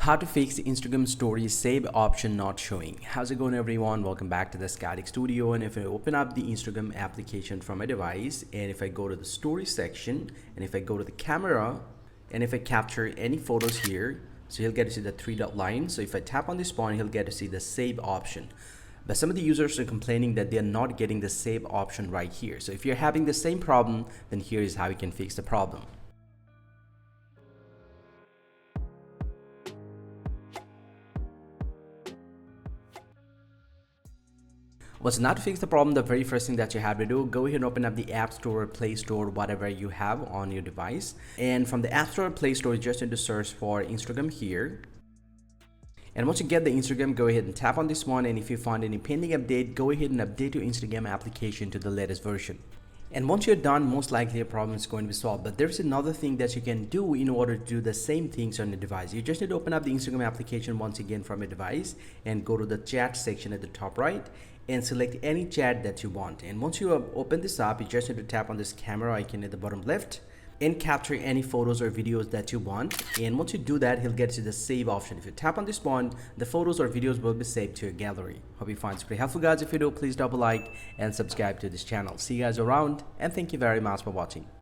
How to fix the Instagram story save option not showing. How's it going, everyone? Welcome back to the Static Studio. And if I open up the Instagram application from my device, and if I go to the story section, and if I go to the camera, and if I capture any photos here, so he'll get to see the three dot line. So if I tap on this point, he'll get to see the save option. But some of the users are complaining that they're not getting the save option right here. So if you're having the same problem, then here is how you can fix the problem. Well, now to fix the problem, the very first thing that you have to do, go ahead and open up the App Store or Play Store, whatever you have on your device. And from the App Store or Play Store, you just need to search for Instagram here. And once you get the Instagram, go ahead and tap on this one. And if you find any pending update, go ahead and update your Instagram application to the latest version. And once you're done, most likely your problem is going to be solved. But there's another thing that you can do in order to do the same things on your device. You just need to open up the Instagram application once again from your device and go to the chat section at the top right and select any chat that you want. And once you open this up, you just need to tap on this camera icon at the bottom left and capture any photos or videos that you want. And once you do that, he'll get to the save option. If you tap on this one, the photos or videos will be saved to your gallery. Hope you find this pretty helpful, guys. If you do, please double like and subscribe to this channel. See you guys around, and thank you very much for watching.